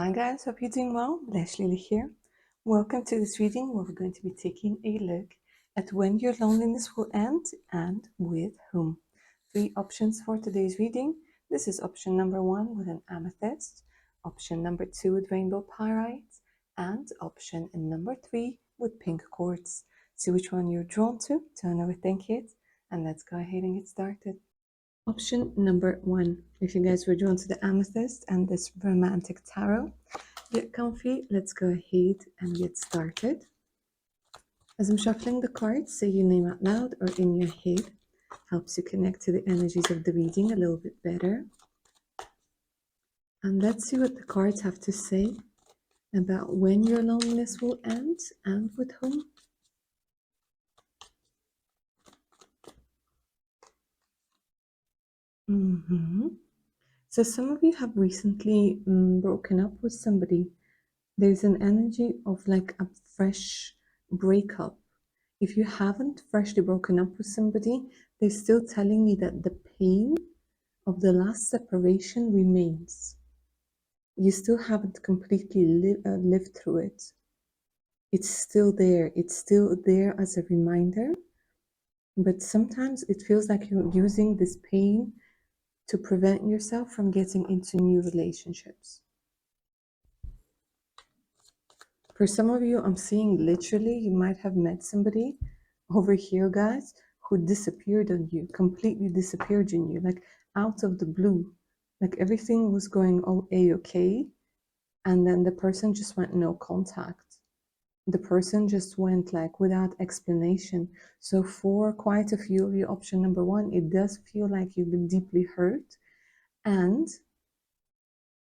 Hi guys, hope you're doing well. Blash Lily here. Welcome to this reading where we're going to be taking a look at when your loneliness will end and with whom. 3 options for today's reading. This is option number 1 with an amethyst, option number 2 with rainbow pyrite, and option number 3 with pink quartz. See which one you're drawn to, don't overthink it, and let's go ahead and get started. Option number 1. If you guys were drawn to the amethyst and this romantic tarot, get comfy. Let's go ahead and get started. As I'm shuffling the cards, say your name out loud or in your head. Helps you connect to the energies of the reading a little bit better. And let's see what the cards have to say about when your loneliness will end and with whom. So some of you have recently broken up with somebody. There's an energy of like a fresh breakup. If you haven't freshly broken up with somebody, they're still telling me that the pain of the last separation remains. You still haven't completely lived through it. It's still there. It's still there as a reminder. But sometimes it feels like you're using this pain to prevent yourself from getting into new relationships. For some of you, I'm seeing literally you might have met somebody over here, guys, who disappeared on you, completely disappeared on you, like out of the blue. Like everything was going A-okay, and then the person just went no contact. The person just went like without explanation. So for quite a few of you, option number 1, it does feel like you've been deeply hurt and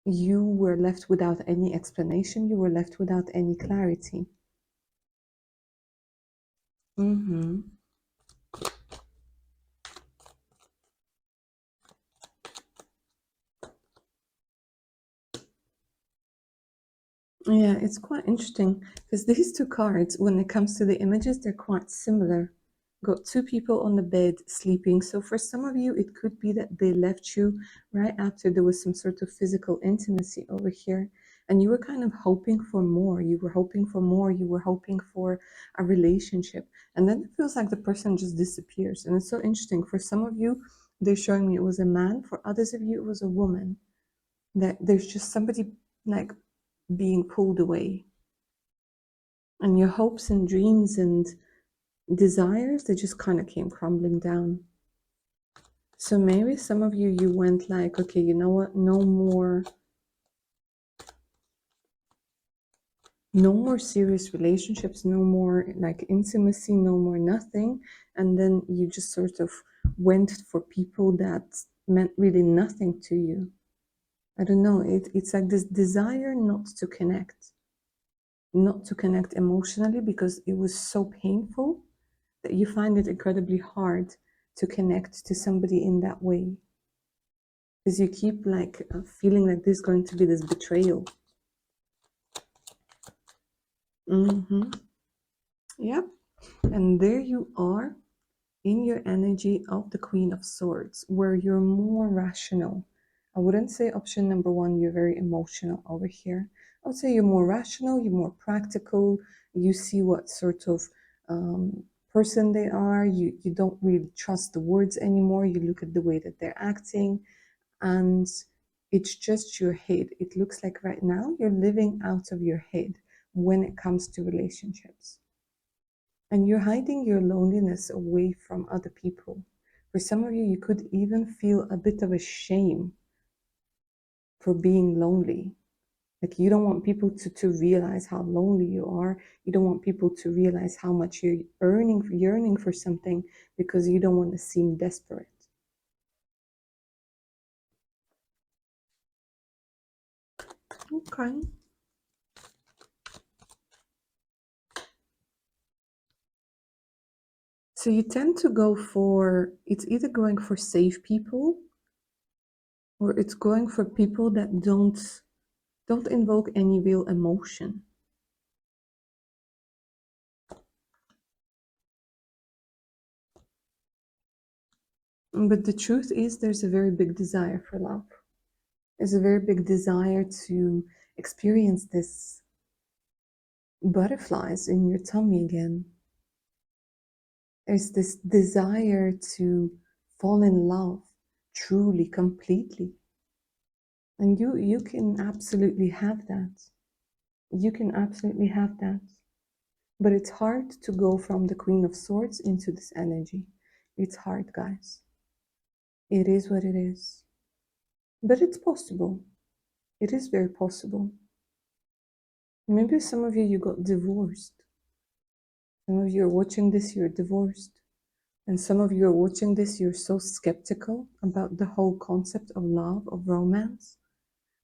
you were left without any explanation. You were left without any clarity. Yeah, it's quite interesting because these 2 cards, when it comes to the images, they're quite similar. Got 2 people on the bed sleeping. So for some of you, it could be that they left you right after there was some sort of physical intimacy over here. And you were kind of hoping for more. You were hoping for more. You were hoping for a relationship. And then it feels like the person just disappears. And it's so interesting. For some of you, they're showing me it was a man. For others of you, it was a woman. That there's just somebody like being pulled away, and your hopes and dreams and desires, they just kind of came crumbling down. So maybe some of you went like, okay, you know what, no more serious relationships, no more like intimacy, no more nothing. And then you just sort of went for people that meant really nothing to you. I don't know, it's like this desire not to connect emotionally because it was so painful that you find it incredibly hard to connect to somebody in that way. Because you keep like feeling like there's going to be this betrayal. Yep. And there you are in your energy of the Queen of Swords, where you're more rational. I wouldn't say option number 1, you're very emotional over here. I would say you're more rational, you're more practical, you see what sort of person they are, you don't really trust the words anymore, you look at the way that they're acting, and it's just your head. It looks like right now you're living out of your head when it comes to relationships. And you're hiding your loneliness away from other people. For some of you, you could even feel a bit of a shame for being lonely. Like you don't want people to realize how lonely you are. You don't want people to realize how much you're yearning for something because you don't want to seem desperate. Okay. So you tend to go for, it's either going for safe people or it's going for people that don't invoke any real emotion. But the truth is there's a very big desire for love. There's a very big desire to experience this butterflies in your tummy again. There's this desire to fall in love truly, completely. And you can absolutely have that. You can absolutely have that. But it's hard to go from the Queen of Swords into this energy. It's hard, guys. It is what it is. But it's possible. It is very possible. Maybe some of you got divorced. Some of you are watching this, you're divorced. And some of you are watching this, you're so skeptical about the whole concept of love, of romance.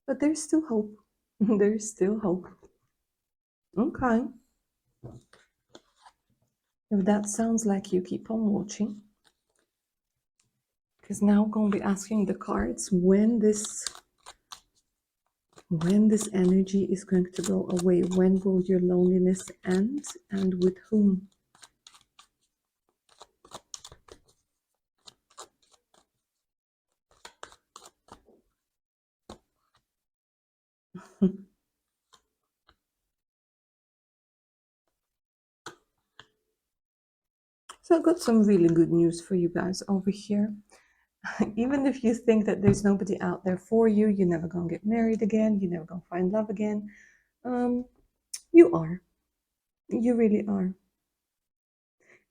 But there's still hope. There's still hope. Okay. If that sounds like you, keep on watching. Because now I'm going to be asking the cards when this energy is going to go away. When will your loneliness end, and with whom? So I've got some really good news for you guys over here. Even if you think that there's nobody out there for you, you're never going to get married again, you're never going to find love again, you are. You really are.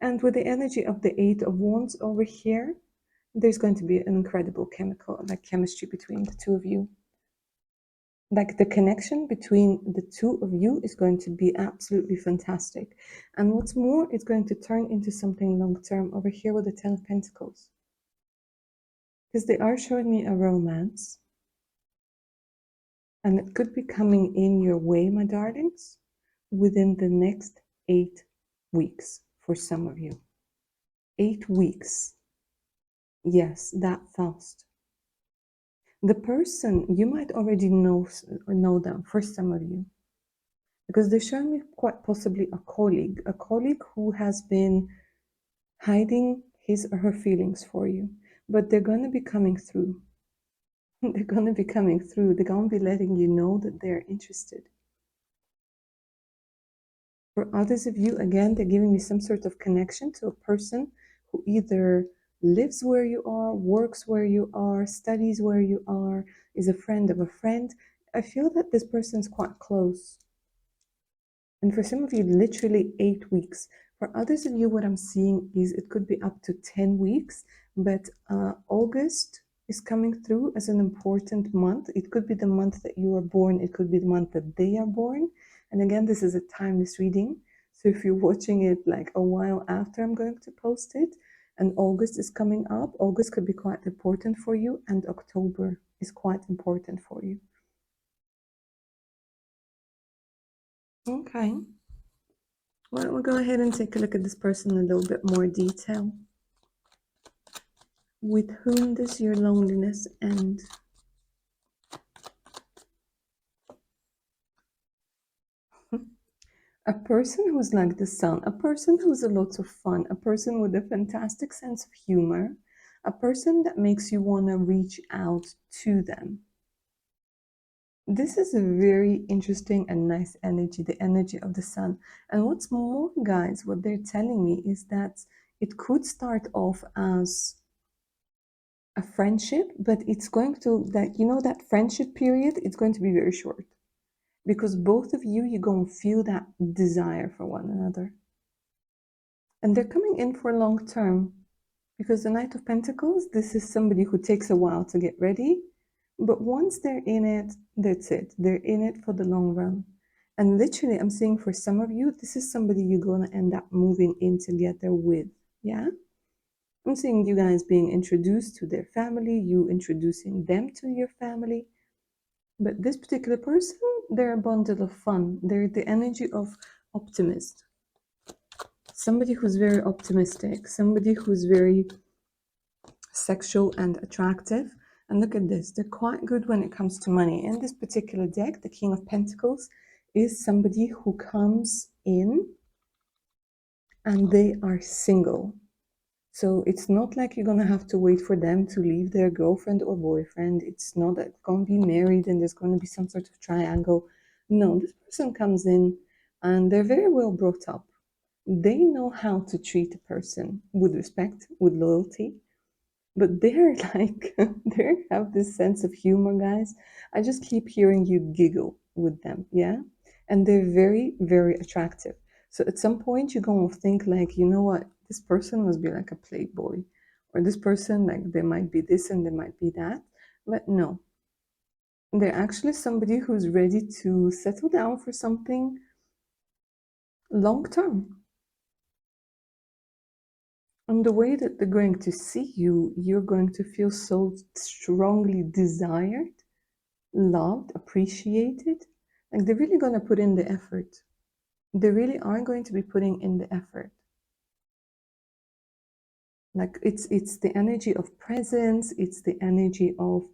And with the energy of the Eight of Wands over here, there's going to be an incredible chemistry between the two of you. Like the connection between the two of you is going to be absolutely fantastic. And what's more, it's going to turn into something long-term over here with the Ten of Pentacles. Because they are showing me a romance. And it could be coming in your way, my darlings, within the next 8 weeks for some of you. 8 weeks. Yes, that fast. The person, you might already know them for some of you. Because they're showing me quite possibly a colleague who has been hiding his or her feelings for you. But they're going to be coming through. They're going to be coming through. They're going to be letting you know that they're interested. For others of you, again, they're giving me some sort of connection to a person who either lives where you are, works where you are, studies where you are, is a friend of a friend. I feel that this person's quite close. And for some of you, literally 8 weeks. For others of you, what I'm seeing is it could be up to 10 weeks, but August is coming through as an important month. It could be the month that you are born. It could be the month that they are born. And again, this is a timeless reading. So if you're watching it like a while after I'm going to post it, and August is coming up, August could be quite important for you, and October is quite important for you. Okay. Why don't we go ahead and take a look at this person in a little bit more detail. With whom does your loneliness end? A person who's like the sun, a person who's a lot of fun, a person with a fantastic sense of humor, a person that makes you want to reach out to them. This is a very interesting and nice energy, the energy of the sun. And what's more, guys, what they're telling me is that it could start off as a friendship, but it's going to, that, you know, that friendship period, it's going to be very short. Because both of you, you're going to feel that desire for one another. And they're coming in for long term. Because the Knight of Pentacles, this is somebody who takes a while to get ready. But once they're in it, that's it. They're in it for the long run. And literally, I'm saying for some of you, this is somebody you're going to end up moving in together with. Yeah? I'm seeing you guys being introduced to their family, you introducing them to your family. But this particular person, they're a bundle of fun. They're the energy of optimist. Somebody who's very optimistic, somebody who's very sexual and attractive. And look at this, they're quite good when it comes to money. In this particular deck, the King of Pentacles is somebody who comes in and they are single. So it's not like you're going to have to wait for them to leave their girlfriend or boyfriend. It's not that going to be married and there's going to be some sort of triangle. No, this person comes in and they're very well brought up. They know how to treat a person with respect, with loyalty, but they're like, they have this sense of humor, guys. I just keep hearing you giggle with them, yeah? And they're very, very attractive. So at some point, you're going to think, like, you know what? This person must be like a playboy, or this person, like, they might be this and they might be that. But no, they're actually somebody who's ready to settle down for something long term. And the way that they're going to see you, you're going to feel so strongly desired, loved, appreciated. Like they're really going to put in the effort. They really are going to be putting in the effort. Like it's the energy of presence, it's the energy of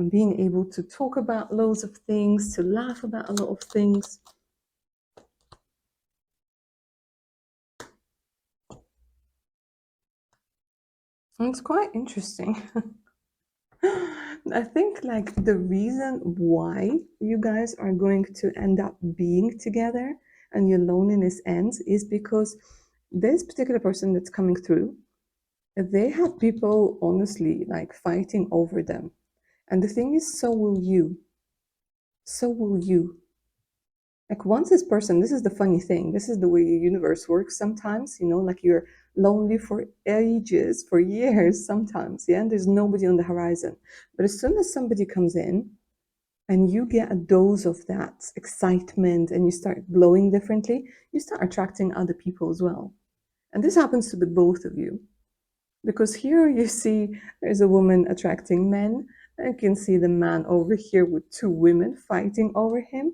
being able to talk about loads of things, to laugh about a lot of things. And it's quite interesting. I think like the reason why you guys are going to end up being together and your loneliness ends is because this particular person that's coming through, they have people honestly like fighting over them. And the thing is, so will you. So will you. Like once this person, this is the funny thing, this is the way the universe works sometimes, you know, like you're lonely for ages, for years sometimes, yeah, and there's nobody on the horizon. But as soon as somebody comes in and you get a dose of that excitement and you start glowing differently, you start attracting other people as well. And this happens to the both of you. Because here you see there's a woman attracting men, and you can see the man over here with two women fighting over him.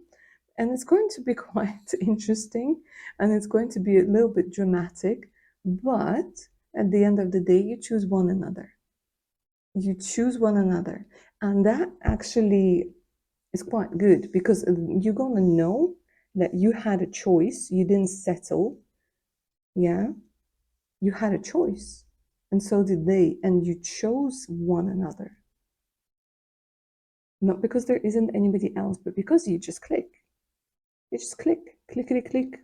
And it's going to be quite interesting and it's going to be a little bit dramatic. But at the end of the day, you choose one another. You choose one another. And that actually is quite good because you're going to know that you had a choice. You didn't settle. Yeah. You had a choice. And so did they. And you chose one another. Not because there isn't anybody else, but because you just click. You just click, clickety click.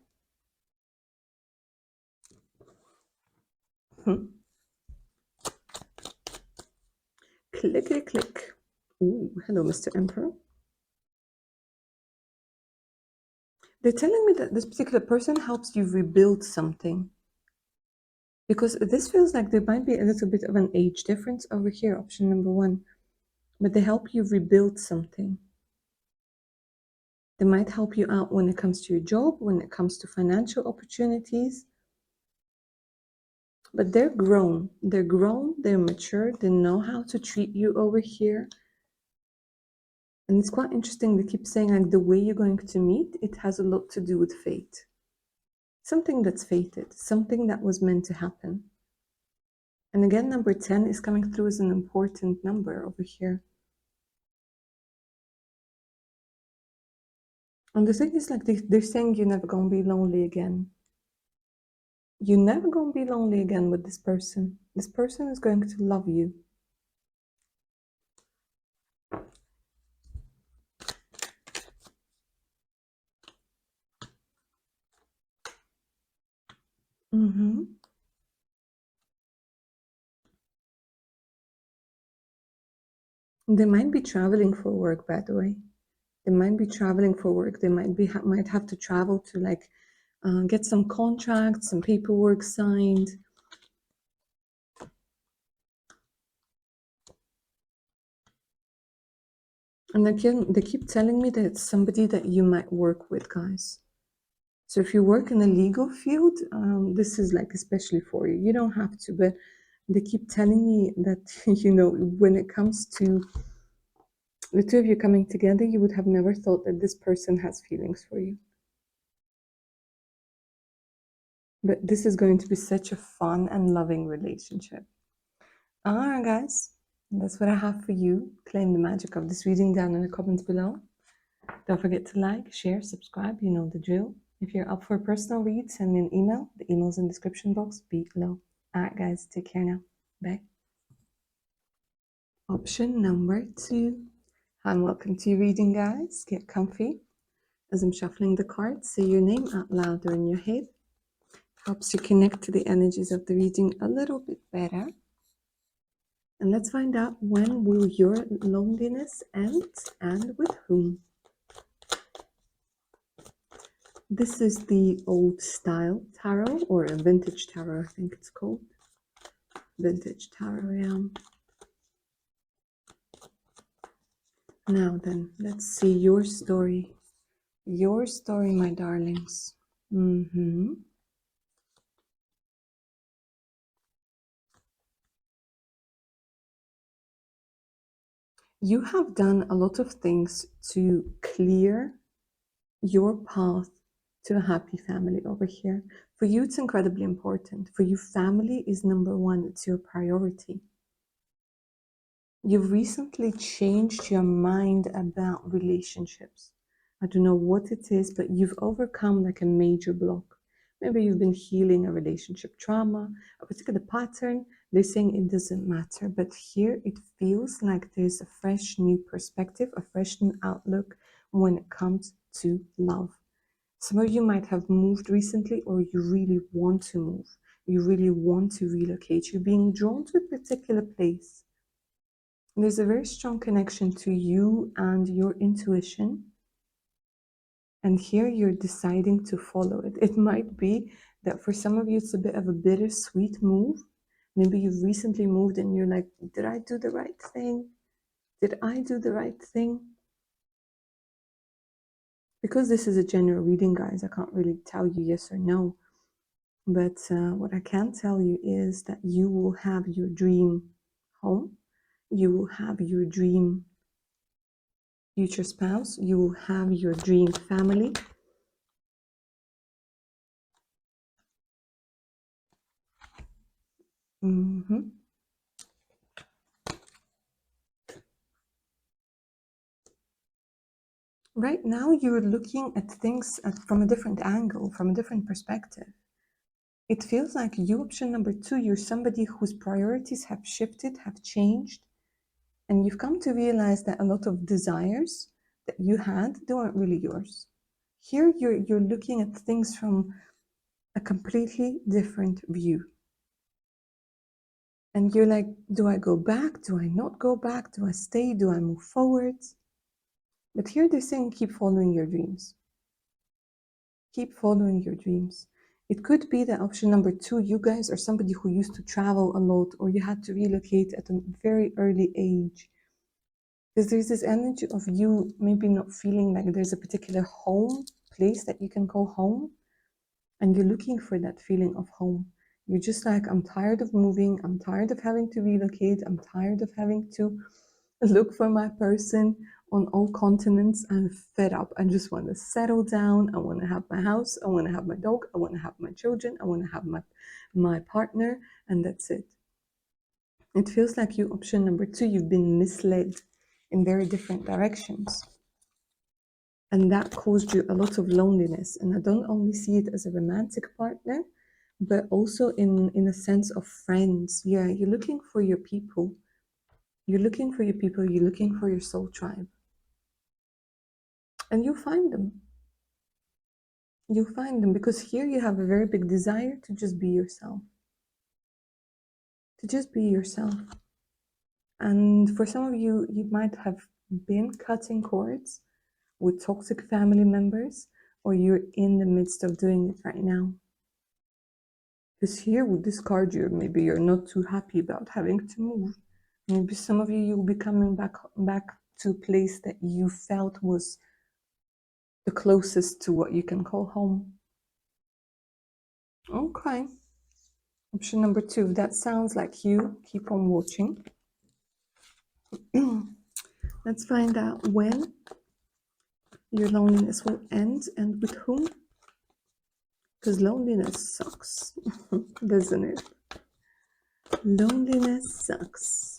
Hmm. Clickety click. Ooh, hello, Mr. Emperor. They're telling me that this particular person helps you rebuild something. Because this feels like there might be a little bit of an age difference over here, option number one. But they help you rebuild something. They might help you out when it comes to your job, when it comes to financial opportunities. But they're grown. They're grown, they're mature, they know how to treat you over here. And it's quite interesting. They keep saying like the way you're going to meet, it has a lot to do with fate. Something that's fated, something that was meant to happen. And again, number 10 is coming through as an important number over here. And the thing is like they're saying you're never going to be lonely again. You're never going to be lonely again with this person. This person is going to love you. Mm-hmm. They might be traveling for work, by the way. They might be traveling for work. They might have to travel to like get some contracts, some paperwork signed. And again, they keep telling me that it's somebody that you might work with, guys. So if you work in the legal field, this is like especially for you. You don't have to, but they keep telling me that, you know, when it comes to the two of you coming together, you would have never thought that this person has feelings for you. But this is going to be such a fun and loving relationship. All right, guys, that's what I have for you. Claim the magic of this reading down in the comments below. Don't forget to like, share, subscribe. You know the drill. If you're up for a personal read, send me an email. The email's in the description box below. All right, guys, take care now. Bye. Option number 2. And welcome to your reading, guys. Get comfy, As I'm shuffling the cards, say your name out loud or in your head. Helps you connect to the energies of the reading a little bit better. And let's find out, when will your loneliness end and with whom? This is the old style tarot, or a vintage tarot, I think it's called. Vintage tarot, yeah. Now then, let's see your story. Your story, my darlings. You have done a lot of things to clear your path to a happy family over here. For you, it's incredibly important. For you, family is number one. It's your priority. You've recently changed your mind about relationships. I don't know what it is, but you've overcome like a major block. Maybe you've been healing a relationship trauma, a particular pattern. They're saying it doesn't matter, but here it feels like there's a fresh new perspective, a fresh new outlook when it comes to love. Some of you might have moved recently, or you really want to move. You really want to relocate. You're being drawn to a particular place. There's a very strong connection to you and your intuition. And here you're deciding to follow it. It might be that for some of you, it's a bit of a bittersweet move. Maybe you've recently moved and you're like, did I do the right thing? Did I do the right thing? Because this is a general reading, guys, I can't really tell you yes or no. But what I can tell you is that you will have your dream home. You will have your dream future spouse. You will have your dream family. Right now, you're looking at things from a different angle, from a different perspective. It feels like you, option number two, you're somebody whose priorities have shifted, have changed, and you've come to realize that a lot of desires that you had, they weren't really yours. Here, you're looking at things from a completely different view. And you're like, do I go back? Do I not go back? Do I stay? Do I move forward? But here they're saying, keep following your dreams. Keep following your dreams. It could be that option number two, you guys are somebody who used to travel a lot, or you had to relocate at a very early age. Because there's this energy of you maybe not feeling like there's a particular home, place that you can call home, and you're looking for that feeling of home. You're just like, I'm tired of moving, I'm tired of having to relocate, I'm tired of having to look for my person on all continents. I'm fed up. I just want to settle down. I want to have my house. I want to have my dog. I want to have my children. I want to have my partner, and that's it. It feels like you, option number two, you've been misled in very different directions. And that caused you a lot of loneliness. And I don't only see it as a romantic partner, but also in a sense of friends. Yeah, you're looking for your people. You're looking for your people. You're looking for your soul tribe. And you'll find them. You'll find them, because here you have a very big desire to just be yourself. To just be yourself. And for some of you, you might have been cutting cords with toxic family members, or you're in the midst of doing it right now. Because here with this card, maybe you're not too happy about having to move. Maybe some of you, you'll be coming back to a place that you felt was the closest to what you can call home. Okay. Option number two, that sounds like you. Keep on watching. Let's find out when your loneliness will end and with whom. Because loneliness sucks, doesn't it? Loneliness sucks.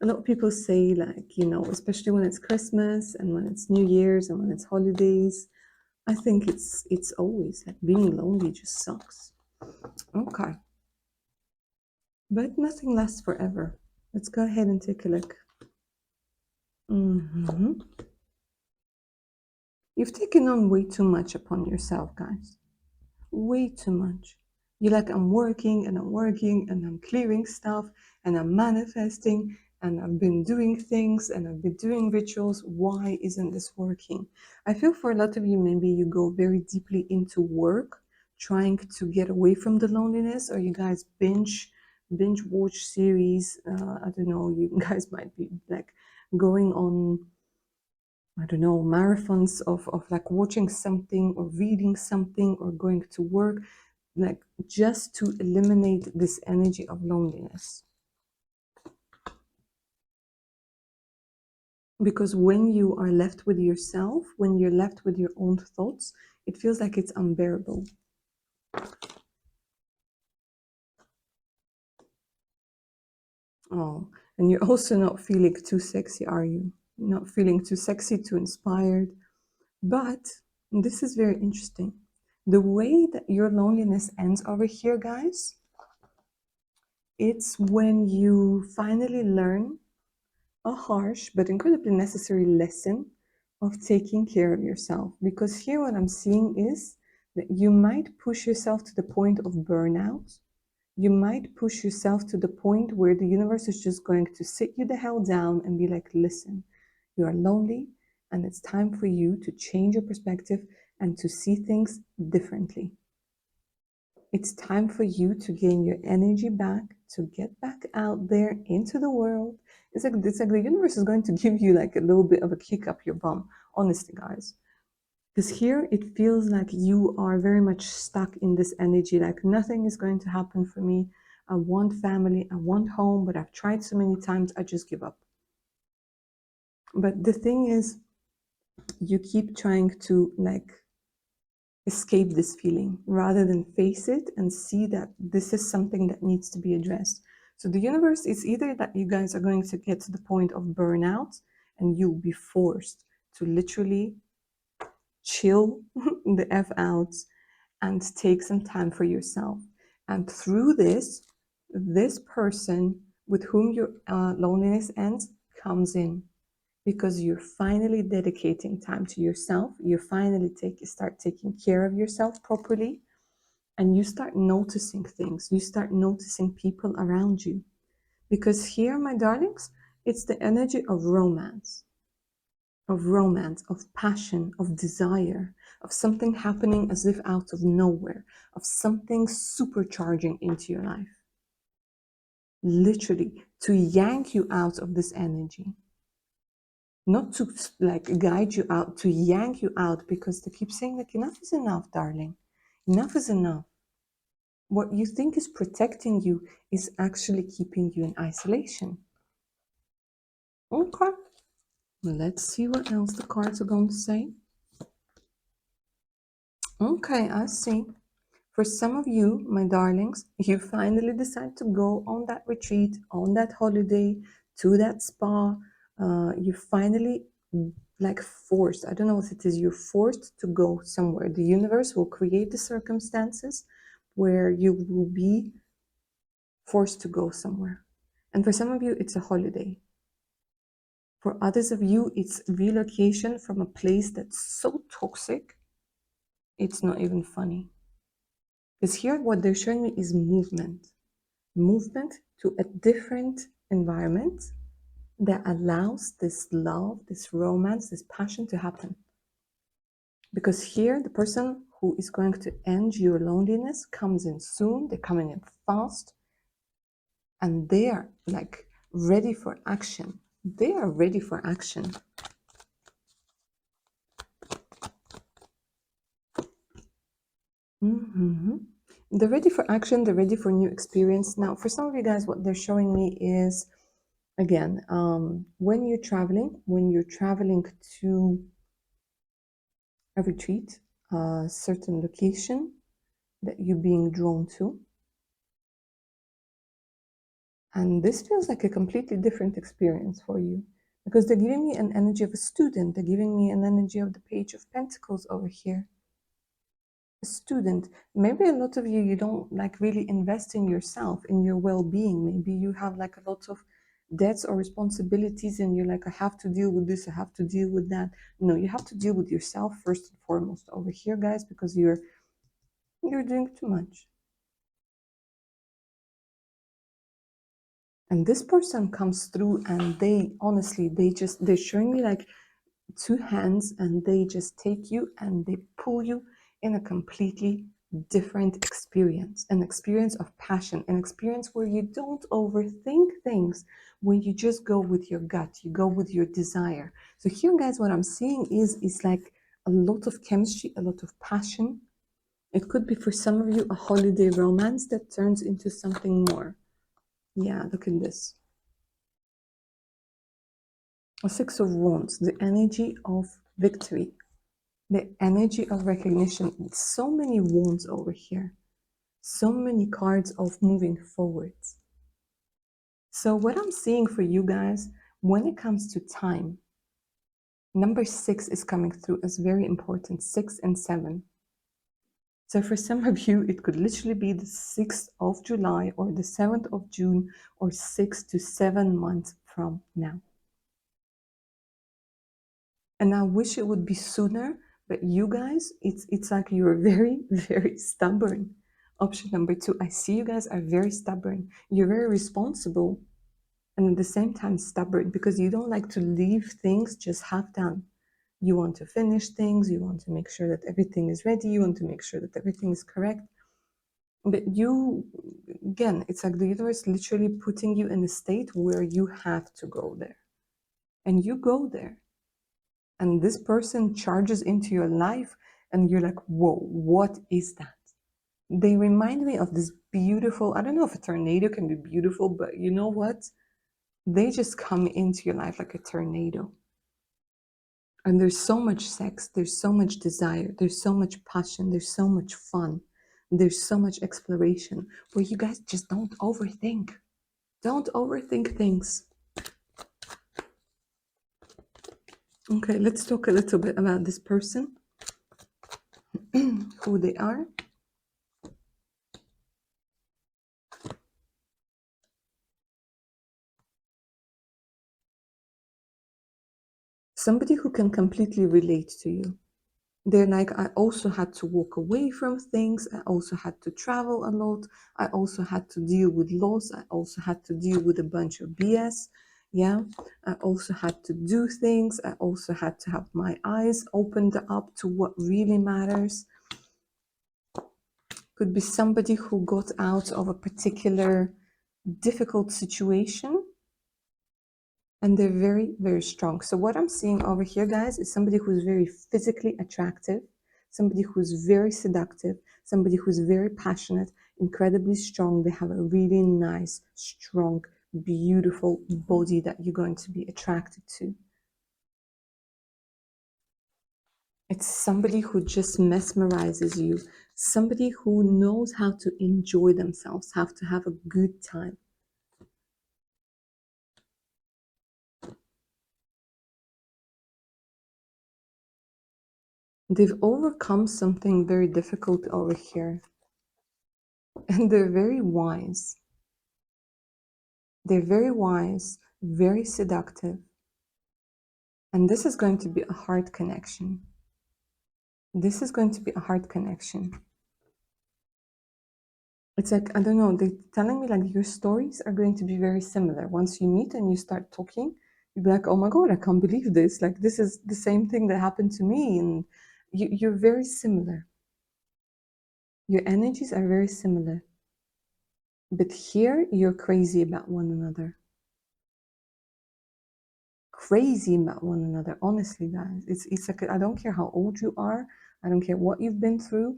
A lot of people say, like, you know, especially when it's Christmas and when it's New Year's and when it's holidays, I think it's always like being lonely just sucks. Okay. But nothing lasts forever. Let's go ahead and take a look. You've taken on way too much upon yourself, guys. Way too much. You're like, I'm working and I'm working and I'm clearing stuff and I'm manifesting and I've been doing things and I've been doing rituals. Why isn't this working? I feel for a lot of you, maybe you go very deeply into work, trying to get away from the loneliness, or you guys binge watch series. I don't know. You guys might be like going on, I don't know, marathons of like watching something or reading something or going to work, like just to eliminate this energy of loneliness. Because when you are left with yourself, when you're left with your own thoughts, it feels like it's unbearable. Oh, and you're also not feeling too sexy, are you? Not feeling too sexy, too inspired. But this is very interesting. The way that your loneliness ends over here, guys, it's when you finally learn a harsh but incredibly necessary lesson of taking care of yourself. Because here, what I'm seeing is that you might push yourself to the point of burnout. You might push yourself to the point where the universe is just going to sit you the hell down and be like, listen, you are lonely and it's time for you to change your perspective and to see things differently. It's time for you to gain your energy back, to get back out there into the world. It's like the universe is going to give you like a little bit of a kick up your bum, honestly, guys. Because here it feels like you are very much stuck in this energy, like nothing is going to happen for me. I want family, I want home, but I've tried so many times, I just give up. But the thing is, you keep trying to like escape this feeling rather than face it and see that this is something that needs to be addressed. So the universe is either that you guys are going to get to the point of burnout and you'll be forced to literally chill the F out and take some time for yourself. And through this, this person with whom your loneliness ends comes in because you're finally dedicating time to yourself. You finally start taking care of yourself properly, and you start noticing things. You start noticing people around you. Because here, my darlings, it's the energy of romance, of passion, of desire, of something happening as if out of nowhere, of something supercharging into your life. Literally, to yank you out of this energy. Not to like guide you out, to yank you out because they keep saying like enough is enough, darling. Enough is enough. What you think is protecting you is actually keeping you in isolation. Okay. Let's see what else the cards are going to say. Okay, I see. For some of you, my darlings, you finally decide to go on that retreat, on that holiday, to that spa. You finally like forced. I don't know what it is. You're forced to go somewhere. The universe will create the circumstances where you will be forced to go somewhere. And for some of you, it's a holiday. For others of you, it's relocation from a place that's so toxic, it's not even funny. Because here, what they're showing me is movement to a different environment that allows this love, this romance, this passion to happen. Because here, the person who is going to end your loneliness comes in soon, they're coming in fast, and they are like ready for action. They are ready for action. They're ready for action, they're ready for new experience. Now, for some of you guys, what they're showing me is, again, when you're traveling to a retreat, a certain location that you're being drawn to. And this feels like a completely different experience for you because they're giving me an energy of a student. They're giving me an energy of the Page of Pentacles over here. A student. Maybe a lot of you don't like really invest in yourself, in your well-being. Maybe you have like a lot of debts or responsibilities and you're like, I have to deal with this, I have to deal with that. No, you have to deal with yourself first and foremost over here, guys, because you're doing too much. And this person comes through and they honestly, they're showing me like two hands and they just take you and they pull you in a completely different experience, an experience of passion, an experience where you don't overthink things, where you just go with your gut, you go with your desire. So here, guys, what I'm seeing is like a lot of chemistry, a lot of passion. It could be for some of you a holiday romance that turns into something more. Yeah, look at this. A Six of Wands, the energy of victory, the energy of recognition. So many wands over here, so many cards of moving forwards. So what I'm seeing for you guys, when it comes to time, number 6 is coming through as very important, 6 and 7. So for some of you, it could literally be the 6th of July or the 7th of June or 6 to 7 months from now. And I wish it would be sooner, but you guys, it's like you're very, very stubborn. Option number 2, I see you guys are very stubborn. You're very responsible and at the same time stubborn because you don't like to leave things just half done. You want to finish things, you want to make sure that everything is ready, you want to make sure that everything is correct. But you, again, it's like the universe literally putting you in a state where you have to go there. And you go there. And this person charges into your life and you're like, whoa, what is that? They remind me of this beautiful, I don't know if a tornado can be beautiful, but you know what? They just come into your life like a tornado. And there's so much sex, there's so much desire, there's so much passion, there's so much fun, there's so much exploration where you guys just don't overthink. Don't overthink things. Okay, let's talk a little bit about this person, who they are. Somebody who can completely relate to you. They're like, I also had to walk away from things. I also had to travel a lot. I also had to deal with loss. I also had to deal with a bunch of BS. Yeah. I also had to do things. I also had to have my eyes opened up to what really matters. Could be somebody who got out of a particular difficult situation and they're very, very strong. So what I'm seeing over here, guys, is somebody who's very physically attractive, somebody who's very seductive, somebody who's very passionate, incredibly strong. They have a really nice, strong, beautiful body that you're going to be attracted to. It's somebody who just mesmerizes you, somebody who knows how to enjoy themselves, how to have a good time. They've overcome something very difficult over here. And they're very wise. They're very wise, very seductive. And this is going to be a heart connection. This is going to be a heart connection. It's like, I don't know, they're telling me like your stories are going to be very similar. Once you meet and you start talking, you'll be like, oh my God, I can't believe this. Like, this is the same thing that happened to me. And you're very similar. Your energies are very similar. But here, you're crazy about one another. Crazy about one another, honestly, guys. It's like, I don't care how old you are, I don't care what you've been through.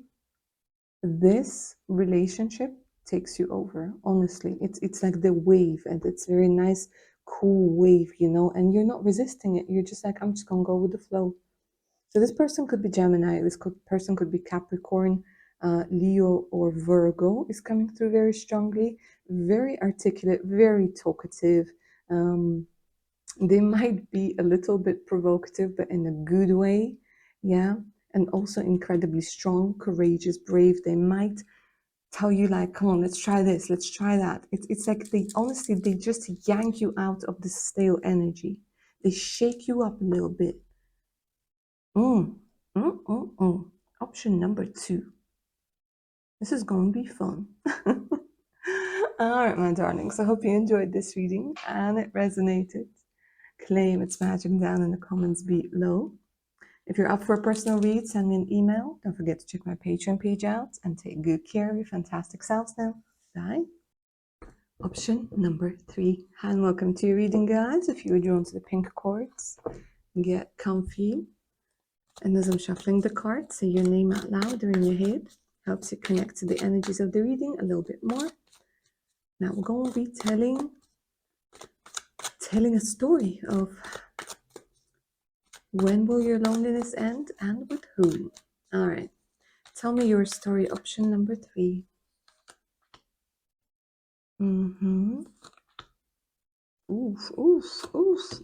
This relationship takes you over, honestly. It's like the wave, and it's very nice, cool wave, you know, and you're not resisting it. You're just like, I'm just gonna go with the flow. So this person could be Gemini, person could be Capricorn, Leo, or Virgo is coming through very strongly, very articulate, very talkative. They might be a little bit provocative, but in a good way. Yeah. And also incredibly strong, courageous, brave. They might tell you like, come on, let's try this, let's try that. It's like they honestly, they just yank you out of the stale energy. They shake you up a little bit. Option number 2. This is going to be fun. All right, my darlings. I hope you enjoyed this reading and it resonated. Claim its magic down in the comments below. If you're up for a personal read, send me an email. Don't forget to check my Patreon page out and take good care of your fantastic selves now. Bye. Option number 3. And welcome to your reading, guys. If you were drawn to the pink cards, get comfy. And as I'm shuffling the cards, say your name out loud or in your head. Helps you connect to the energies of the reading a little bit more. Now we're going to be telling a story of when will your loneliness end and with whom. All right. Tell me your story, option number 3. Oof.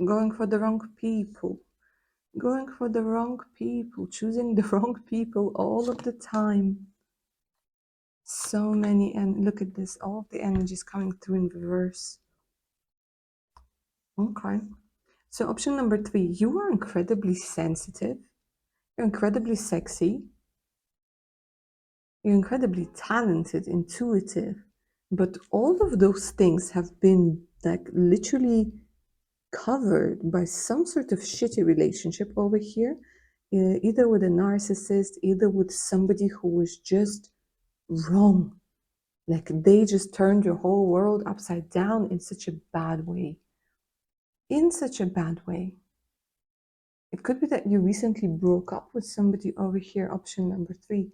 Going for the wrong people. Going for the wrong people. Choosing the wrong people all of the time. So many, and look at this. All of the energies coming through in reverse. Okay. So option number 3, you are incredibly sensitive. You're incredibly sexy. You're incredibly talented, intuitive. But all of those things have been like literally covered by some sort of shitty relationship over here, either with a narcissist, either with somebody who was just wrong. Like they just turned your whole world upside down in such a bad way. In such a bad way. It could be that you recently broke up with somebody over here, option number 3.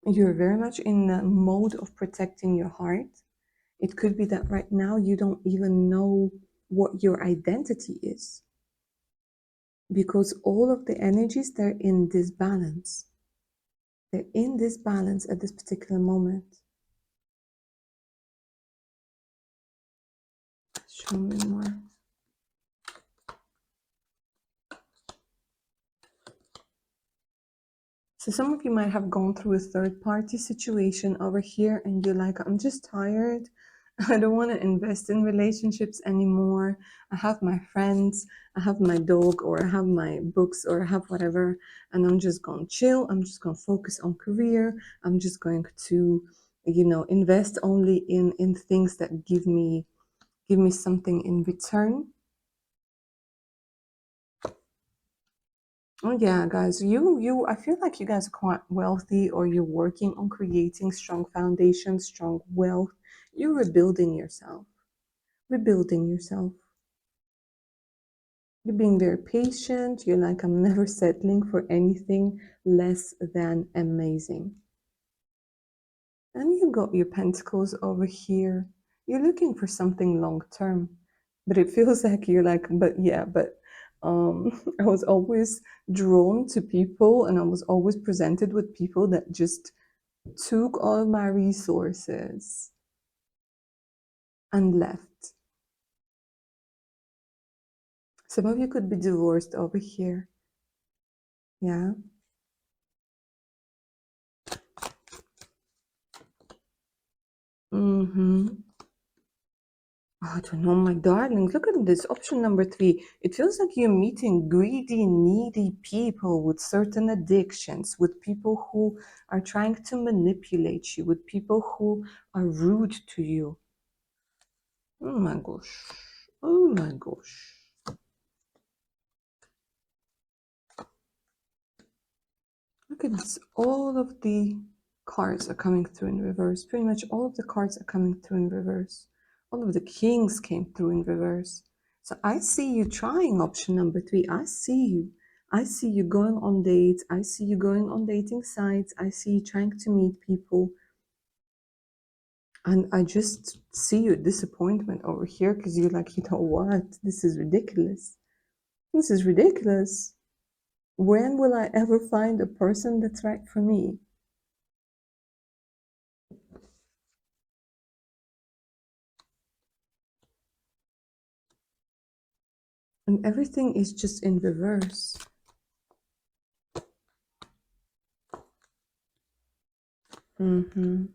You're very much in the mode of protecting your heart. It could be that right now you don't even know what your identity is. Because all of the energies, they're in this balance. They're in this balance at this particular moment. Show me more. So some of you might have gone through a third-party situation over here and you're like, I'm just tired. I don't want to invest in relationships anymore. I have my friends, I have my dog, or I have my books, or I have whatever, and I'm just going to chill. I'm just going to focus on career. I'm just going to, invest only in things that give me something in return. Oh yeah, guys, I feel like you guys are quite wealthy, or you're working on creating strong foundations, strong wealth. You're rebuilding yourself. Rebuilding yourself. You're being very patient. You're like, I'm never settling for anything less than amazing. And you got your pentacles over here. You're looking for something long term, but it feels like you're like, I was always drawn to people, and I was always presented with people that just took all my resources and left. Some of you could be divorced over here. Yeah. I don't know, my darling. Look at this option number 3. It feels like you're meeting greedy, needy people with certain addictions, with people who are trying to manipulate you, with people who are rude to you. Oh my gosh. Oh my gosh. Look at this. All of the cards are coming through in reverse. Pretty much all of the cards are coming through in reverse. All of the kings came through in reverse. So I see you trying option number 3. I see you. I see you going on dates. I see you going on dating sites. I see you trying to meet people. And I just see your disappointment over here because you're like, you know what? This is ridiculous. This is ridiculous. When will I ever find a person that's right for me? And everything is just in reverse. A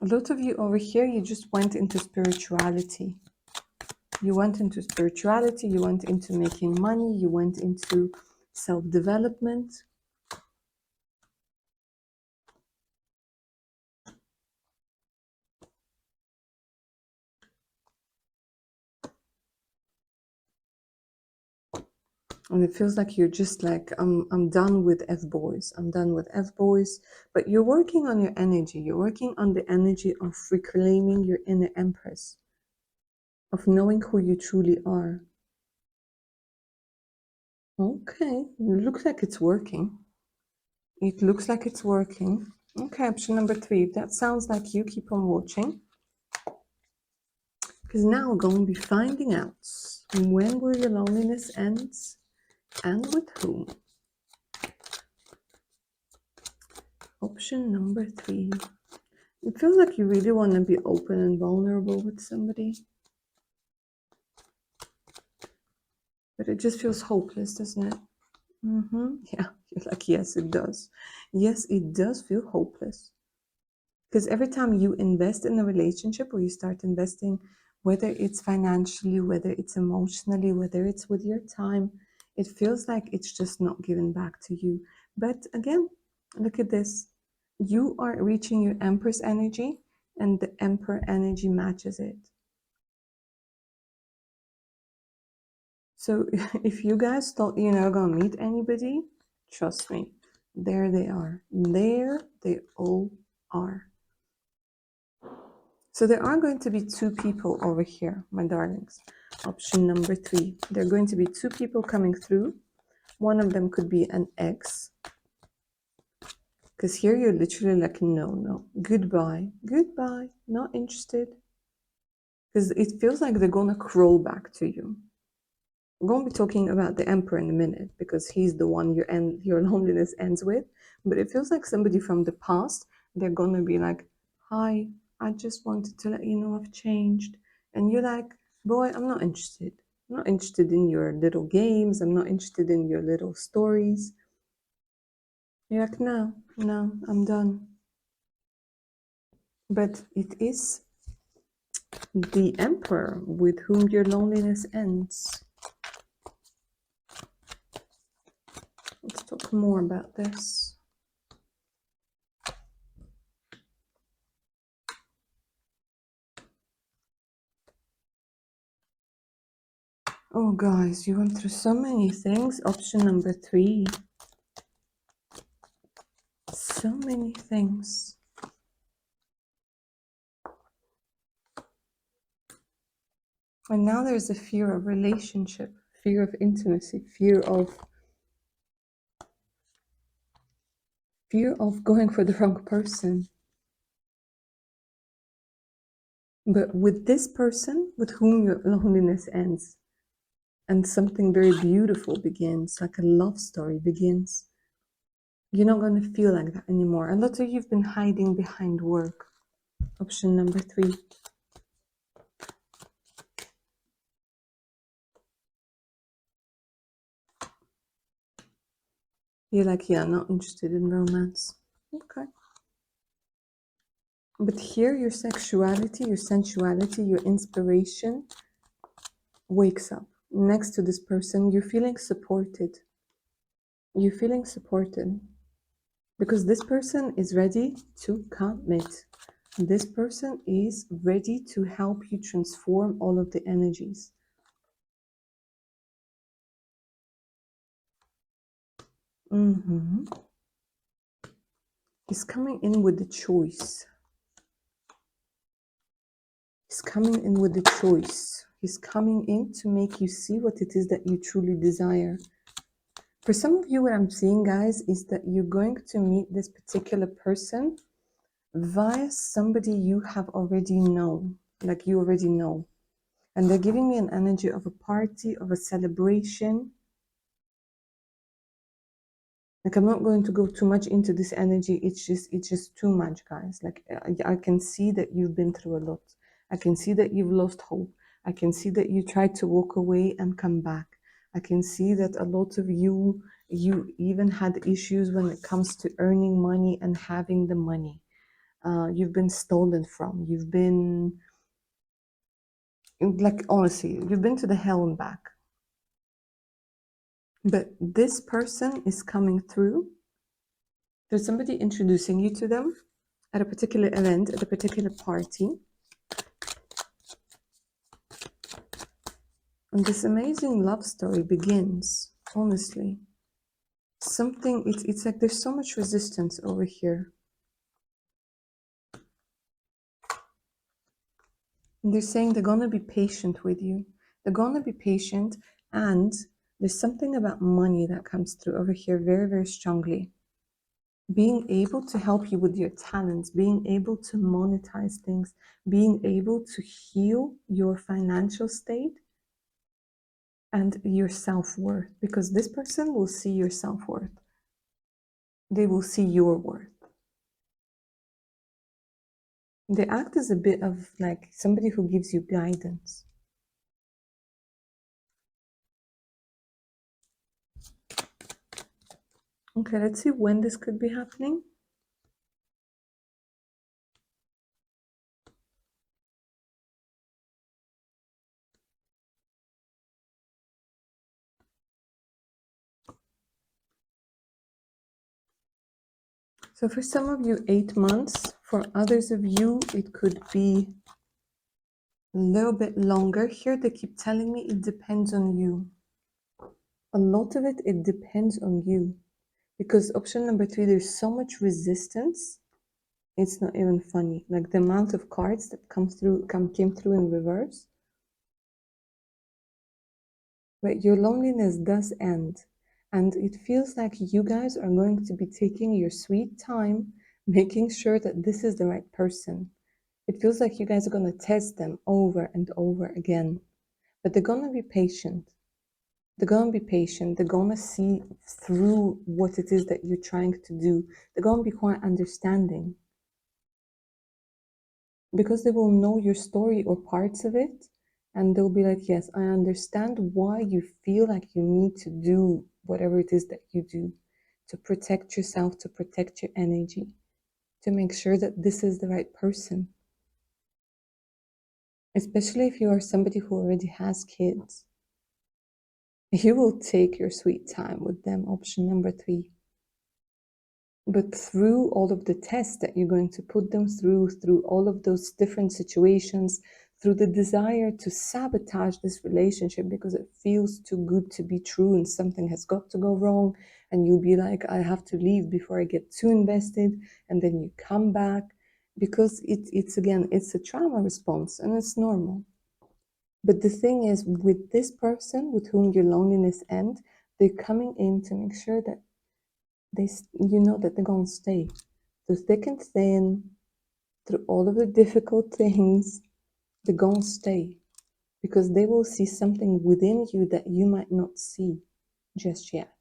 lot of you over here, you just went into spirituality. You went into spirituality, you went into making money, you went into self-development. And it feels like you're just like, I'm done with F-boys. I'm done with F-boys. But you're working on your energy. You're working on the energy of reclaiming your inner empress, of knowing who you truly are. Okay, it looks like it's working. It looks like it's working. Okay, option number 3. If that sounds like you, keep on watching. Because now we're going to be finding out when will your loneliness end and with whom. Option number 3. It feels like you really want to be open and vulnerable with somebody. But it just feels hopeless, doesn't it? Yeah, you're like, yes, it does. Yes, it does feel hopeless. Because every time you invest in a relationship or you start investing, whether it's financially, whether it's emotionally, whether it's with your time, it feels like it's just not given back to you. But again, look at this. You are reaching your Empress energy and the Emperor energy matches it. So if you guys thought you're not going to meet anybody, trust me, there they are. There they all are. So there are going to be 2 people over here, my darlings. Option number 3. There are going to be 2 people coming through. One of them could be an ex. Because here you're literally like, no, goodbye, not interested. Because it feels like they're going to crawl back to you. We're going to be talking about the Emperor in a minute because he's the one your loneliness ends with. But it feels like somebody from the past, they're going to be like, hi, I just wanted to let you know I've changed. And you're like, boy, I'm not interested. I'm not interested in your little games. I'm not interested in your little stories. You're like, no, I'm done. But it is the Emperor with whom your loneliness ends. Let's talk more about this. Oh, guys, you went through so many things. Option number 3. So many things. And now there's a fear of relationship, fear of intimacy, fear of going for the wrong person. But with this person, with whom your loneliness ends, and something very beautiful begins, like a love story begins, you're not going to feel like that anymore. A lot of you've been hiding behind work. Option number 3. You're like, yeah, not interested in romance. Okay. But here your sexuality, your sensuality, your inspiration wakes up. Next to this person, you're feeling supported. You're feeling supported. Because this person is ready to commit. This person is ready to help you transform all of the energies. He's coming in with the choice. He's coming in with the choice. He's coming in to make you see what it is that you truly desire. For some of you, what I'm seeing, guys, is that you're going to meet this particular person via somebody you have already known, like you already know. And they're giving me an energy of a party, of a celebration. Like, I'm not going to go too much into this energy. It's just too much, guys. Like, I can see that you've been through a lot. I can see that you've lost hope. I can see that you tried to walk away and come back. I can see that a lot of you You even had issues when it comes to earning money and having the money. You've been stolen from. You've been, like, honestly, you've been to the hell and back. But this person is coming through. There's somebody introducing you to them at a particular event, at a particular party. And this amazing love story begins, honestly. Something, it's like there's so much resistance over here. And they're saying they're going to be patient with you. They're going to be patient, and there's something about money that comes through over here very, very strongly. Being able to help you with your talents, being able to monetize things, being able to heal your financial state and your self-worth, because this person will see your self-worth. They will see your worth. They act as a bit of like somebody who gives you guidance. Okay, let's see when this could be happening. So for some of you, 8 months. For others of you, it could be a little bit longer. Here they keep telling me it depends on you. A lot of it depends on you. Because option number 3, there's so much resistance. It's not even funny. Like the amount of cards that came through in reverse. But your loneliness does end. And it feels like you guys are going to be taking your sweet time, making sure that this is the right person. It feels like you guys are going to test them over and over again. But they're going to be patient. They're going to be patient. They're going to see through what it is that you're trying to do. They're going to be quite understanding. Because they will know your story or parts of it. And they'll be like, yes, I understand why you feel like you need to do whatever it is that you do to protect yourself, to protect your energy, to make sure that this is the right person. Especially if you are somebody who already has kids. You will take your sweet time with them, option number 3. But through all of the tests that you're going to put them through all of those different situations, through the desire to sabotage this relationship because it feels too good to be true and something has got to go wrong, and you'll be like, I have to leave before I get too invested, and then you come back because it's again, it's a trauma response and it's normal. But the thing is, with this person with whom your loneliness ends, they're coming in to make sure that you know that they're going to stay through thick and thin, through all of the difficult things. They're going to stay because they will see something within you that you might not see just yet.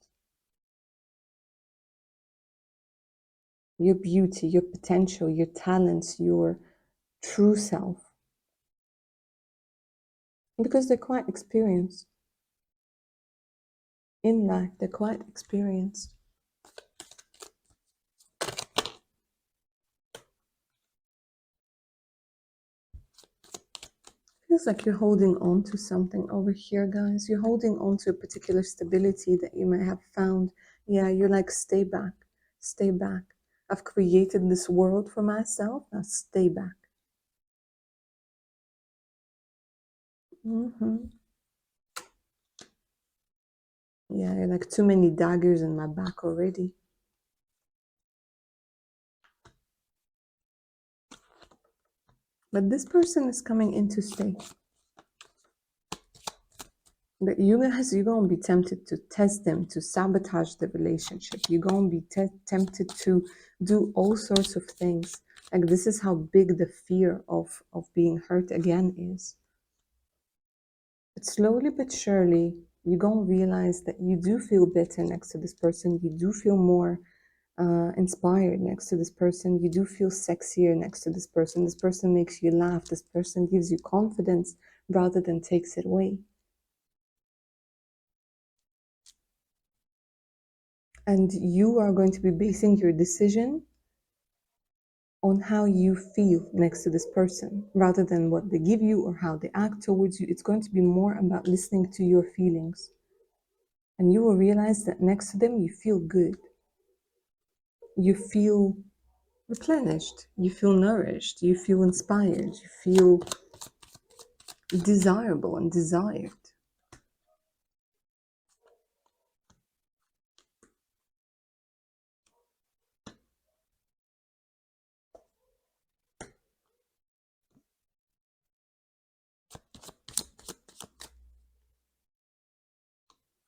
Your beauty, your potential, your talents, your true self. Because they're quite experienced in life, they're quite experienced. Feels like you're holding on to something over here, guys. You're holding on to a particular stability that you may have found. Yeah, you're like, stay back, stay back. I've created this world for myself. Now stay back. Yeah, you're like, too many daggers in my back already. But this person is coming in to stay. But you guys, you're going to be tempted to test them, to sabotage the relationship. You're going to be tempted to do all sorts of things. Like, this is how big the fear of being hurt again is. But slowly but surely, you're going to realize that you do feel better next to this person. You do feel more inspired next to this person. You do feel sexier next to this person. This person makes you laugh. This person gives you confidence rather than takes it away. And you are going to be basing your decision on how you feel next to this person rather than what they give you or how they act towards you. It's going to be more about listening to your feelings. And you will realize that next to them, you feel good. You feel replenished. You feel nourished. You feel inspired. You feel desirable and desired.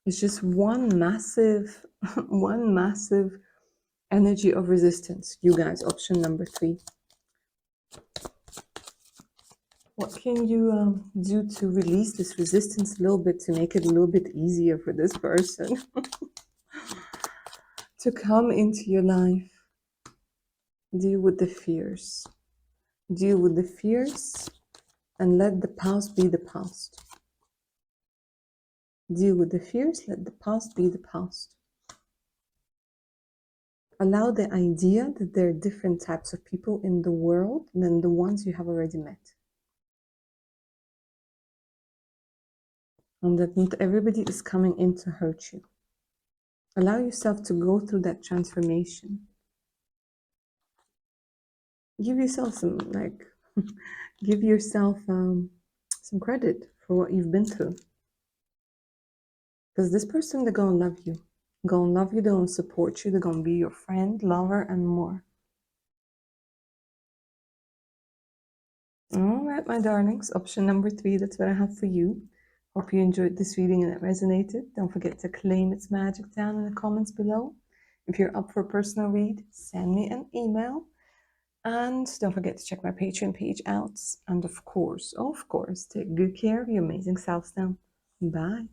It's just one massive, one massive energy of resistance. You guys, option number 3. What can you do to release this resistance a little bit to make it a little bit easier for this person to come into your life? Deal with the fears. Deal with the fears and let the past be the past. Deal with the fears, let the past be the past. Allow the idea that there are different types of people in the world than the ones you have already met. And that not everybody is coming in to hurt you. Allow yourself to go through that transformation. Give yourself some, give yourself some credit for what you've been through. Because this person, they're going to love you. They're going to love you, they're going to support you, they're going to be your friend, lover, and more. All right, my darlings, option number 3, that's what I have for you. Hope you enjoyed this reading and it resonated. Don't forget to claim its magic down in the comments below. If you're up for a personal read, send me an email. And don't forget to check my Patreon page out. And of course, take good care of your amazing selves now. Bye.